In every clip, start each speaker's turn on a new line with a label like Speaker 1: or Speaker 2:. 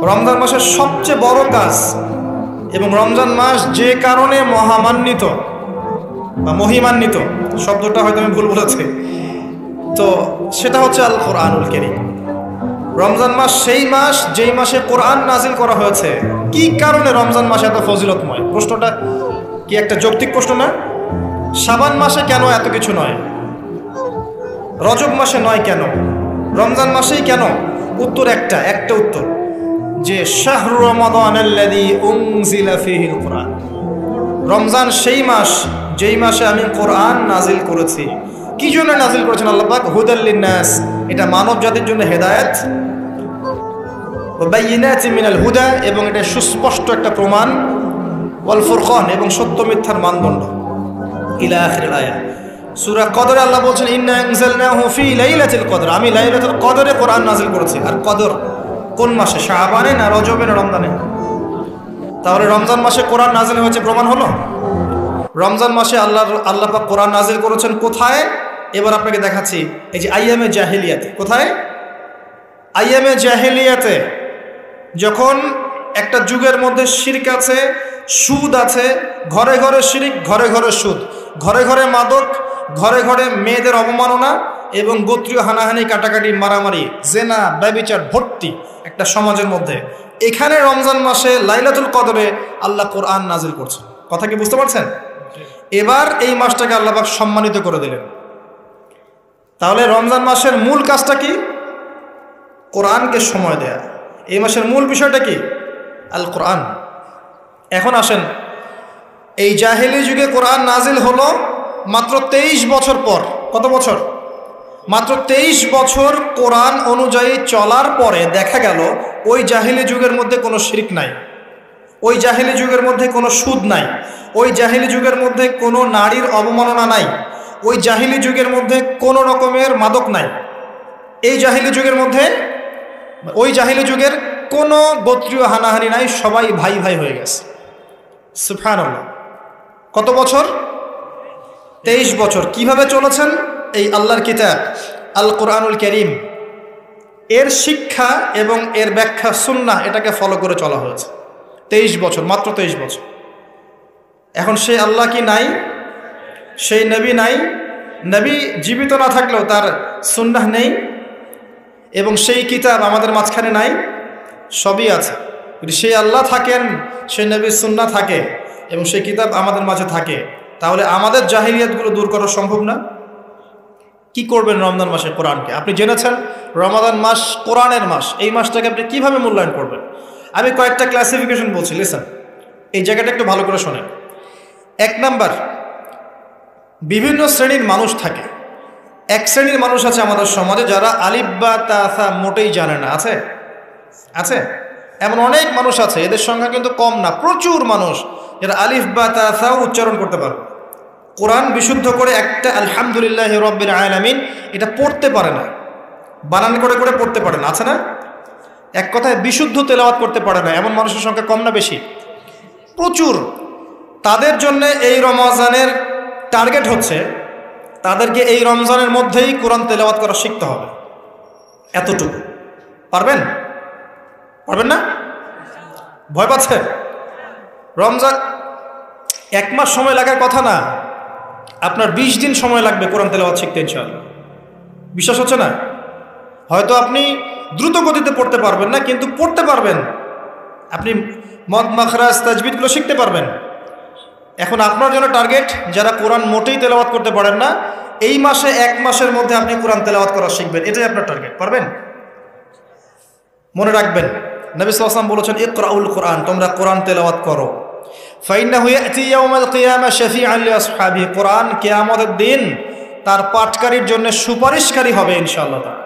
Speaker 1: রমজান মাসের সবচেয়ে বড় কাজ এবং রমজান মাস যে কারণে মহামান্বিত বা মহিমান্বিত, শব্দটা হয়তো আমি ভুল বলেছি, তো সেটা হচ্ছে আল কোরআনুল কারীম। রমজান মাস সেই মাস যেই মাসে কোরআন নাজিল করা হয়েছে। কি কারণে রমজান মাস এত ফজিলতময়? প্রশ্নটা কি একটা যৌক্তিক প্রশ্ন না? শাবান মাসে কেন এত কিছু নয়? রজব মাসে নয় কেন? রমজান মাসেই কেন? উত্তর একটা উত্তর, যে শাহরু রমাদানাল্লাযী উনজিলা ফীহিল কোরআন। রমজান সেই মাস যেই মাসে আমি কোরআন নাজিল করেছি। কি জন্য নাজিল করেছেন আল্লাহ পাক? হুদাল লিন্নাস, এটা মানব জাতির জন্য হেদায়েত, ওয়া বাইয়িনাতিন মিনাল হুদা, এবং এটা সুস্পষ্ট একটা প্রমাণ, ওয়াল ফুরকান, এবং সত্য মিথ্যার মানদণ্ড, ইলা আখিরিল আয়া। সূরা কদরে আল্লাহ বলছেন ইন্না আনজালনাহু ফি লাইলাতিল কদর, আমি লাইলাতুল কদরে কোরআন নাজিল করেছি। আর কদর কোন মাসে? শাবানে না রজবে না রমজানে? তাহলে রমজান মাসে কোরআন নাজিল হয়েছে, প্রমাণ হলো। রমজান মাসে আল্লাহ পাক কোরআন নাজিল করেছেন কোথায়? এবার আপনাকে দেখাচ্ছি। এই যে আইয়ামে জাহেলিয়াতে। কোথায়? আইয়ামে জাহেলিয়াতে, যখন একটা যুগের মধ্যে শিরক আছে, সুদ আছে, ঘরে ঘরে শিরক, ঘরে ঘরে সুদ, ঘরে ঘরে মাদক, ঘরে ঘরে মেয়েদের অবমাননা এবং গোত্রীয় হানাহানি, কাটাকাটি, মারামারি, জেনা, ব্যভিচার ভর্তি একটা সমাজের মধ্যে। এখানে রমজান মাসে লাইলাতুল কদরে আল্লাহ কোরআন নাজিল করছেন। কথা কি বুঝতে পারছেন? এবার এই মাসটাকে আল্লাহ পাক সম্মানিত করে দিলেন। তাহলে রমজান মাসের মূল কাজটা কি? কোরআনকে সময় দেয়া। এই মাসের মূল বিষয়টা কি? আল কোরআন। এখন আসেন, এই জাহেলি যুগে কোরআন নাজিল হলো মাত্র 23 বছর পর। কত বছর? মাত্র 23 বছর কোরআন অনুযায়ী চলার পরে দেখা গেল ওই জাহেলি যুগের মধ্যে কোনো শিরক নাই, ওই জাহেলি যুগের মধ্যে কোনো সুদ নাই, ওই জাহেলি যুগের মধ্যে কোনো নারীর অবমাননা নাই, ওই জাহেলি যুগের মধ্যে কোনো রকমের মাদক নাই, এই জাহেলি যুগের মধ্যে, ওই জাহেলি যুগের কোনো গোত্রীয় হানাহানি নাই, সবাই ভাই ভাই হয়ে গেছে। সুবহানাল্লাহ। কত বছর? 23 বছর। কিভাবে চলেছেন? এই আল্লাহর কিতাব আল কোরআনুল কারীম, এর শিক্ষা এবং এর ব্যাখ্যা সুন্নাহ, এটাকে ফলো করে চলা হয়েছে 23 বছর, মাত্র 23 বছর। এখন সেই আল্লাহ কি নাই? সেই নবী নাই? নবী জীবিত না থাকলেও তার সুন্নাহ নেই, এবং সেই কিতাব আমাদের মাঝখানে নাই? সবই আছে। যদি সেই আল্লাহ থাকেন, সেই নবীর সুন্নাহ থাকে এবং সেই কিতাব আমাদের মাঝে থাকে, তাহলে আমাদের জাহিলিয়াতগুলো দূর করা সম্ভব না? কি করবেন রমজান মাসে কোরআনকে? আপনি জেনেছেন রমাদান মাস কোরআনের মাস, এই মাসটাকে আপনি কিভাবে মূল্যায়ন করবেন? আমি কয়েকটা ক্লাসিফিকেশন বলছি, লিসেন, এই জায়গাটা একটু ভালো করে শোনেন। 1 নাম্বার, বিভিন্ন শ্রেণীর মানুষ থাকে। এক শ্রেণীর মানুষ আছে আমাদের সমাজে যারা আলিফ বা তাসা মোটেই জানে না। আছে? আছে? এমন অনেক মানুষ আছে, এদের সংখ্যা কিন্তু কম না, প্রচুর মানুষ যারা আলিফ বা তাসা উচ্চারণ করতে পারে, কোরআন বিশুদ্ধ করে একটা আলহামদুলিল্লাহ রাব্বিল আলামিন এটা পড়তে পারে না, বানান করে করে পড়তে পারে না। আছে না? এক কথায় বিশুদ্ধ তেলাওয়াত করতে পারে না, এমন মানুষের সংখ্যা কম না বেশি? প্রচুর। তাদের জন্য এই রমজানের টার্গেট হচ্ছে তাদেরকে এই রমজানের মধ্যেই কোরআন তেলাওয়াত করা শিখতে হবে। এতটুকু পারবেন? পারবেন না? ভয় পাচ্ছেন? রমজান 1 মাস সময় লাগার কথা না, আপনার 20 দিন সময় লাগবে কোরআন তেলাওয়াত শিখতে ইনশাআল্লাহ। বিশ্বাস হচ্ছে না? হয়তো আপনি দ্রুত গতিতে পড়তে পারবেন না, কিন্তু পড়তে পারবেন। আপনি মদ মাখরাজ তাজবিদগুলো শিখতে পারবেন। এখন আপনার জন্য টার্গেট যারা কোরআন মোটেই তেলাওয়াত করতে পারেন না, এই মাসে 1 মাসের মধ্যে আপনি কোরআন তেলাওয়াত করা শিখবেন, এটাই আপনার টার্গেট। পারবেন? মনে রাখবেন, নবী সাল্লাল্লাহু আলাইহি ওয়াসাল্লাম বলেছেন ইকরাউল কোরআন, তোমরা কোরআন তেলাওয়াত করো। ফাইন্নাহু ইয়াতি ইয়াউমাল কিয়ামা শাফিআন লিআসহাবিহি, কোরআন কিয়ামতের দিন তার পাঠকারীর জন্য সুপারিশকারী হবে ইনশাআল্লাহ তাআলা।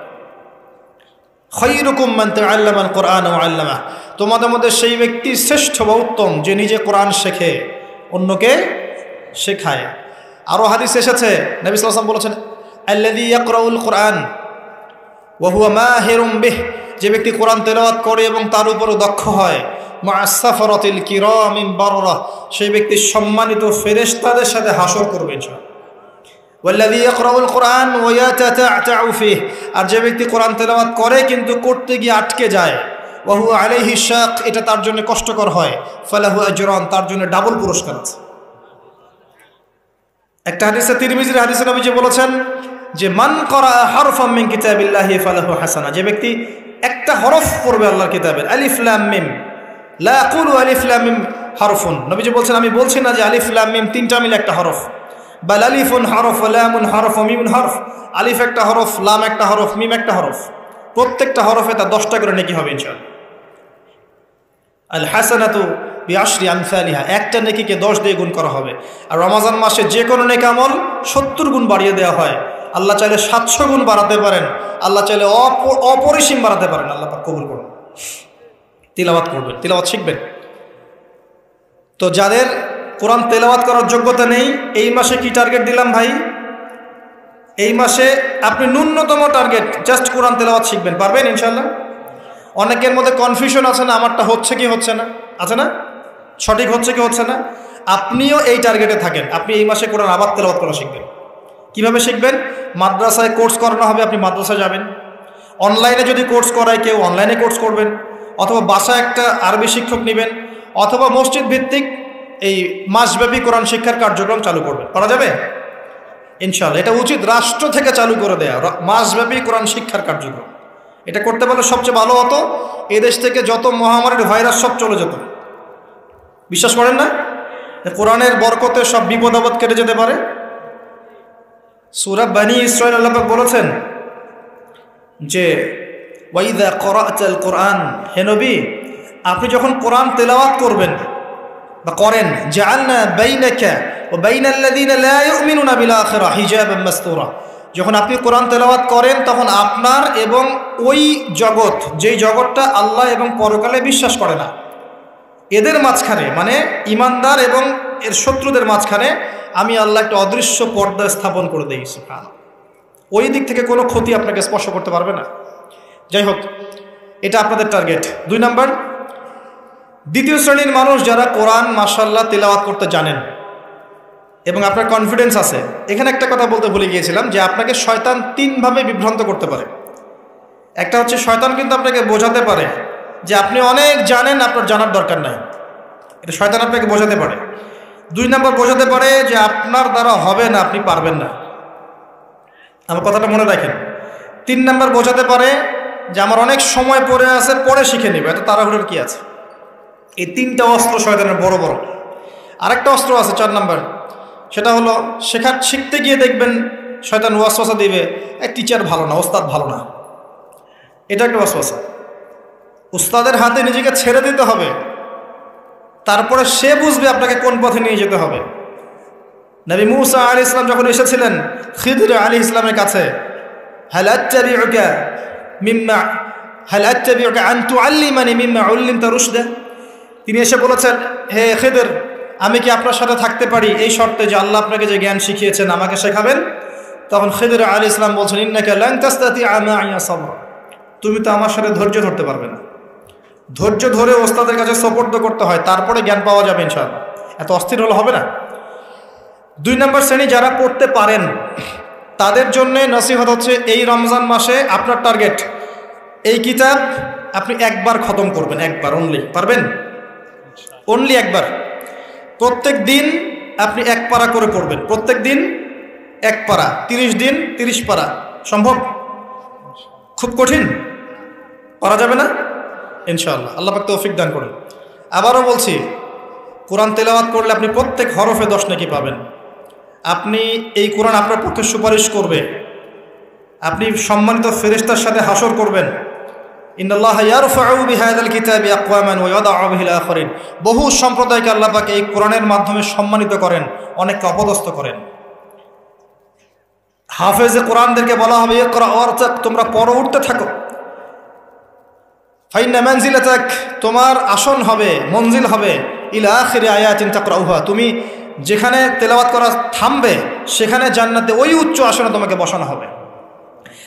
Speaker 1: খায়রুকুম মান তাআল্লামাল কোরআন ওয়া আল্লামাহ, তোমাদের মধ্যে সেই ব্যক্তি শ্রেষ্ঠ বা উত্তম যে নিজে কোরআন শেখে, অন্যকে শেখায়। আরও হাদিস এসেছে, নবী সাল্লাল্লাহু আলাইহি ওয়াসাল্লাম বলেছেন আল্লাযী ইয়াকরাউল কোরআন ওয়া হুয়া মাহিরুম বিহ, যে ব্যক্তি কোরআন তেলাওয়াত করে এবং তার উপরও দক্ষ হয়, মা'আস সাফারাতিল কিরামিল বাররা, সেই ব্যক্তি সম্মানিত ফেরেশতাদের সাথে হাসর করবে ইনশাআল্লাহ। ওয়াল্লাযী ইয়াকরাউল কোরআন ওয়া ইয়াতাতা'উ ফীহি, আর যে ব্যক্তি কোরআন তেলাওয়াত করে কিন্তু করতে গিয়ে আটকে যায়, ওয়া হুয়া আলাইহি শাক, এটা তার জন্য কষ্টকর হয়, ফালাহু আজরান, তার জন্য ডাবল পুরস্কার আছে। একটা হাদিসে, তিরমিজির হাদিসে নবীজি বলেছেন যে মান ক্বারা হারফাম মিন কিতাবিল্লাহি ফালাহু হাসানা, যে ব্যক্তি একটা হরফ পড়বে আল্লাহর কিতাবের, আলিফ লাম মিম, লা আকুলু আলিফ লাম মিম হারফুন, নবীজি বলছেন আমি বলছি না যে আলিফ লাম মিম তিনটা মিলে একটা হরফ, বাল আলিফুন হরফ, লামুন হরফ, মিমুন হরফ, আলিফ একটা হরফ, লাম একটা হরফ, মিম একটা হরফ, প্রত্যেকটা হরফে তার 10টা করে নেকি হবে ইনশাআল্লাহ। আল হাসানাতু বিআশরি আমসালিহা, একটা নেকিকে 10 দিয়ে গুণ করা হবে। আর রমজান মাসে যে কোনো নেক আমল 70 গুণ বাড়িয়ে দেওয়া হয়। আল্লাহ চাইলে 700 গুণ বাড়াতে পারেন, আল্লাহ চাইলে অপরিসীম বাড়াতে পারেন। আল্লাহ পাক কবুল করুন। তিলাওয়াত করবেন, তিলাওয়াত শিখবেন। তো যাদের কোরআন তেলাওয়াত করার যোগ্যতা নেই, এই মাসে কি টার্গেট দিলাম ভাই? এই মাসে আপনি ন্যূনতম টার্গেট জাস্ট কোরআন তেলাওয়াত শিখবেন, পারবেন ইনশাআল্লাহ? অনেকের মধ্যে কনফিউশন আছে না, আমারটা হচ্ছে কি হচ্ছে না, আছে না, সঠিক হচ্ছে কি হচ্ছে না। আপনিও এই টার্গেটে থাকেন, আপনি এই মাসে কোরআন আবার তেলাওয়াত করা শিখবেন। কিভাবে শিখবেন? মাদ্রাসায় কোর্স করানো হবে, আপনি মাদ্রাসায় যাবেন। অনলাইনে যদি কোর্স করায় কেউ, অনলাইনে কোর্স করবেন, অথবা বাসায় একটা আরবি শিক্ষক নেবেন, অথবা মসজিদ ভিত্তিক এই মাসব্যাপী কোরআন শিক্ষার কার্যক্রম চালু করবেন। করা যাবে ইনশাআল্লাহ। এটা উচিত রাষ্ট্র থেকে চালু করে দেয়া মাসব্যাপী কোরআন শিক্ষার কার্যক্রম। এটা করতে পারলে সবচেয়ে ভালো হতো। এই দেশ থেকে যত মহামারীর ভাইরাস সব চলে যেত। বিশ্বাস করেন না? কোরআনের বরকতে সব বিপদ আপদ কেটে যেতে পারে। সূরা বনী ইসরাঈল আল্লাহ পাক বলেছেন যে ওয়াইদা ক্বরা'তাল কুরআন, হে নবী আপনি যখন কোরআন তেলাওয়াত করবেন বা করেন, জাআলনা বাইনাকা ওয়া বাইনাল্লাযীনা লা ইউমিনুনা বিল আখিরাহ হিজাবাম মাসতুরা, যখন আপনি কোরআন তেলাওয়াত করেন তখন আপনার এবং ওই জগৎ, যেই জগৎটা আল্লাহ এবং পরকালে বিশ্বাস করে না, এদের মাঝখানে, মানে ইমানদার এবং এর শত্রুদের মাঝখানে আমি আল্লাহ একটা অদৃশ্য পর্দা স্থাপন করে দিই। সুবহানাল্লাহ। ওই দিক থেকে কোনো ক্ষতি আপনাকে স্পর্শ করতে পারবে না। যাই হোক, এটা আপনাদের টার্গেট। 2 নাম্বার, দ্বিতীয় শ্রেণীর মানুষ যারা কোরআন মাশাআল্লাহ তেলাওয়াত করতে জানেন এবং আপনার কনফিডেন্স আছে। এখানে একটা কথা বলতে ভুলে গিয়েছিলাম যে আপনাকে শয়তান 3 ভাবে বিভ্রান্ত করতে পারে। একটা হচ্ছে শয়তান কিন্তু আপনাকে বোঝাতে পারে যে আপনি অনেক জানেন, আপনার জানার দরকার নাই। এটা শয়তান আপনাকে বোঝাতে পারে। 2 নাম্বার বোঝাতে পারে যে আপনার দ্বারা হবে না, আপনি পারবেন না। আমার কথাটা মনে রাখেন। 3 নাম্বার বোঝাতে পারে যে আমার অনেক সময় পড়ে আছে, পরে শিখে নেবে, এত তাড়াহুড়োর কি আছে। এই 3টা অস্ত্র শয়তানের বড় বড়। আরেকটা অস্ত্র আছে 4 নাম্বার, সেটা হলো শিখতে গিয়ে দেখবেন শয়তান ওয়াসওয়াসা দিবে, এই টিচার ভালো না, ওস্তাদ ভালো না। এটা একটা ওয়াসওয়াসা। উস্তাদের হাতে নিজেকে ছেড়ে দিতে হবে, তারপরে সে বুঝবে আপনাকে কোন পথে নিয়ে যেতে হবে। নবী মূসা আলাইহিস সালাম যখন এসেছিলেন খিদর আলাইহিস সালামের কাছে, হাল আত্তাবিউকা আন তুআল্লিমানি মিম্মা উল্লিমতা রুশদা, তিনি এসে বলেছেন, হে খিদর আমি কি আপনার সাথে থাকতে পারি এই শর্তে যে আল্লাহ আপনাকে যে জ্ঞান শিখিয়েছেন আমাকে শেখাবেন? তখন খিদর আলাইহিস সালাম বলছেন, ইন্নাকা লান তাসতাতিআ মা'ইয়া সাবরা, তুমি তো আমার সাথে ধৈর্য ধরতে পারবে না। ধৈর্য ধরে ওস্তাদের কাছে সুপর্দ করতে হয়, তারপরে জ্ঞান পাওয়া যাবে ইনশাআল্লাহ। এত অস্থির হলে হবে না। 2 নম্বর শ্রেণী যারা পড়তে পারেন তাদের জন্য নসিহত হচ্ছে, এই রমজান মাসে আপনার টার্গেট এই কিতাব আপনি একবার খতম করবেন, একবার অনলি। পারবেন? অনলি একবার। প্রত্যেক দিন আপনি 1 পারা করে পড়বেন, প্রত্যেক দিন 1 পারা, 30 দিন 30 পারা। সম্ভব? খুব কঠিন? পারা যাবে না ইনশাআল্লাহ। আল্লাহ পাক তৌফিক দান করুন। আবারও বলছি, কোরআন তেলাওয়াত করলে আপনি প্রত্যেক হরফে 10 নেকি পাবেন। আপনি এই কোরআন আপনার পক্ষে সুপারিশ করবে, আপনি সম্মানিত ফেরেশতার সাথে হাসর করবেন। ইন্নাল্লাহা ইয়ারফাউ বিহাযাল কিতাবি আকওয়ামান ওয়া ইয়াদাউ বিহিল আখারিন, বহু সম্প্রদায়কে আল্লাহ পাক এই কোরআনের মাধ্যমে সম্মানিত করেন, অনেককে অপদস্থ করেন। হাফেজে কোরআনদেরকে বলা হবে, ইকরা ওয়ারতাক, তোমরা পড়ে উঠতে থাকো। ফাইন্না মানজিলাতাক, তোমার আসন হবে, মঞ্জিল হবে, ইলা আখিরি আয়াতিন তাকরাউহা, তুমি যেখানে তেলাওয়াত করা থামবে সেখানে জান্নাতে ওই উচ্চ আসনে তোমাকে বসানো হবে।